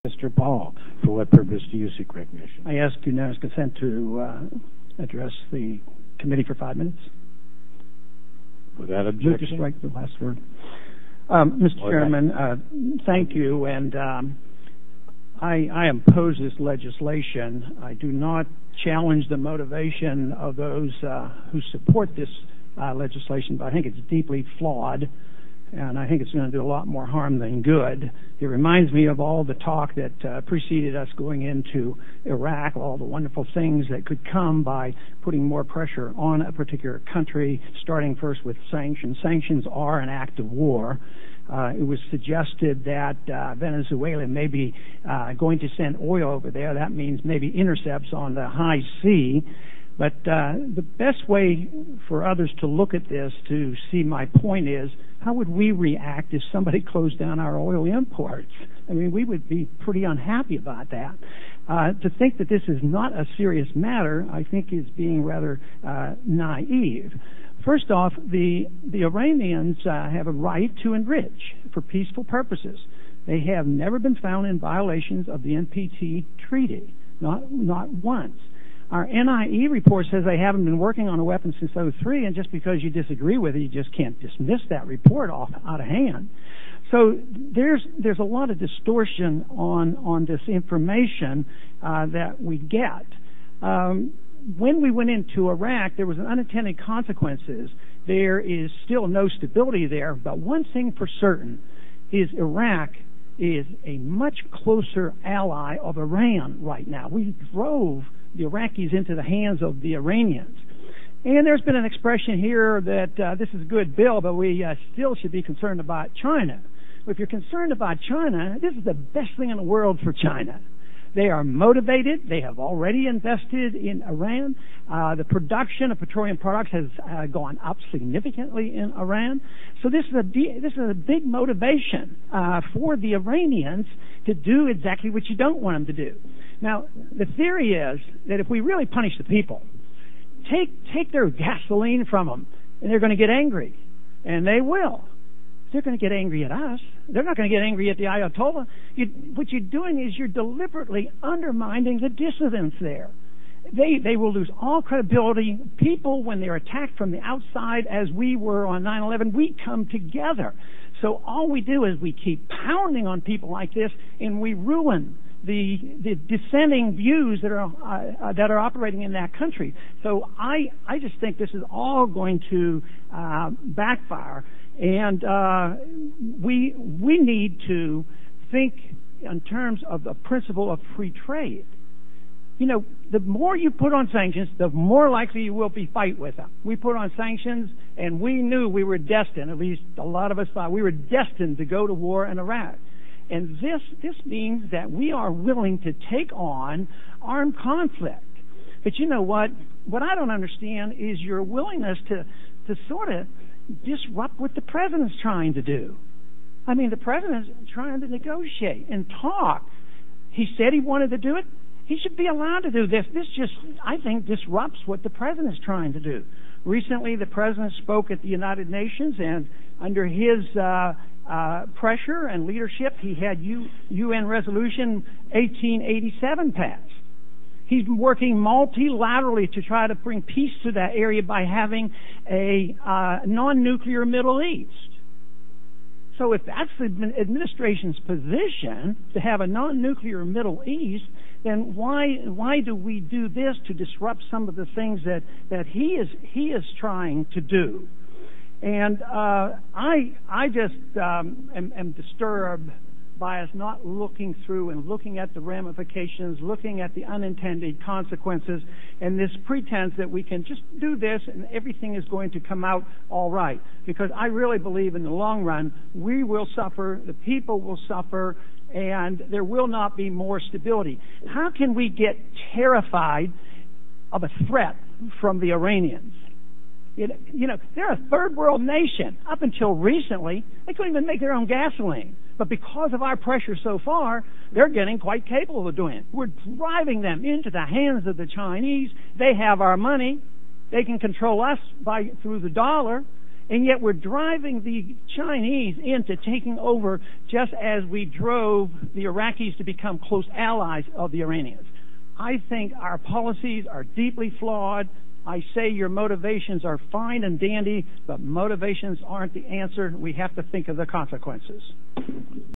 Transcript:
Mr. Paul, for what purpose do you seek recognition? I ask unanimous consent to address the committee for 5 minutes. Without objection. Move to strike the last word. Mr. Chairman, thank you, and I oppose this legislation. I do not challenge the motivation of those who support this legislation, but I think it's deeply flawed, and I think it's going to do a lot more harm than good. It reminds me of all the talk that preceded us going into Iraq, all the wonderful things that could come by putting more pressure on a particular country, starting first with sanctions. Sanctions are an act of war. It was suggested that Venezuela may be going to send oil over there. That means maybe intercepts on the high sea. But the best way for others to look at this, to see my point, is how would we react if somebody closed down our oil imports? I mean, we would be pretty unhappy about that. To think that this is not a serious matter, I think, is being rather naive. First off, the Iranians have a right to enrich for peaceful purposes. They have never been found in violations of the NPT treaty, not once. Our NIE report says they haven't been working on a weapon since '03, and just because you disagree with it, you just can't dismiss that report out of hand. So there's a lot of distortion on this information that we get. When we went into Iraq, there was an unintended consequences. There is still no stability there, but one thing for certain is Iraq is a much closer ally of Iran right now. We drove the Iraqis into the hands of the Iranians. And there's been an expression here that this is a good bill, but we still should be concerned about China. If you're concerned about China, this is the best thing in the world for China. They are motivated. They have already invested in Iran. The production of petroleum products has gone up significantly in Iran. So this is a big motivation for the Iranians to do exactly what you don't want them to do. Now, the theory is that if we really punish the people, take their gasoline from them, and they're going to get angry, and they will. They're going to get angry at us. They're not going to get angry at the Ayatollah. What you're doing is you're deliberately undermining the dissidents there. They will lose all credibility. People, when they're attacked from the outside, as we were on 9/11, we come together. So all we do is we keep pounding on people like this, and we ruin the dissenting views that are operating in that country. So I just think this is all going to backfire. And we need to think in terms of the principle of free trade. You know, the more you put on sanctions, the more likely you will be fight with them. We put on sanctions, and we knew we were destined, at least a lot of us thought, we were destined to go to war in Iraq. And this means that we are willing to take on armed conflict. But you know what? What I don't understand is your willingness to sort of disrupt what the president's trying to do. I mean, the president's trying to negotiate and talk. He said he wanted to do it. He should be allowed to do this. This just, I think, disrupts what the president's trying to do. Recently, the president spoke at the United Nations, and under his pressure and leadership, he had UN Resolution 1887 passed. He's working multilaterally to try to bring peace to that area by having a non-nuclear Middle East. So if that's the administration's position, to have a non-nuclear Middle East, then why do we do this to disrupt some of the things that he is trying to do? And I just am disturbed by us not looking through and looking at the ramifications, looking at the unintended consequences, and this pretense that we can just do this and everything is going to come out all right. Because I really believe in the long run, we will suffer, the people will suffer, and there will not be more stability. How can we get terrified of a threat from the Iranians? You know, they're a third world nation. Up until recently, they couldn't even make their own gasoline. But because of our pressure so far, they're getting quite capable of doing it. We're driving them into the hands of the Chinese. They have our money. They can control us through the dollar. And yet we're driving the Chinese into taking over just as we drove the Iraqis to become close allies of the Iranians. I think our policies are deeply flawed. I say your motivations are fine and dandy, but motivations aren't the answer. We have to think of the consequences.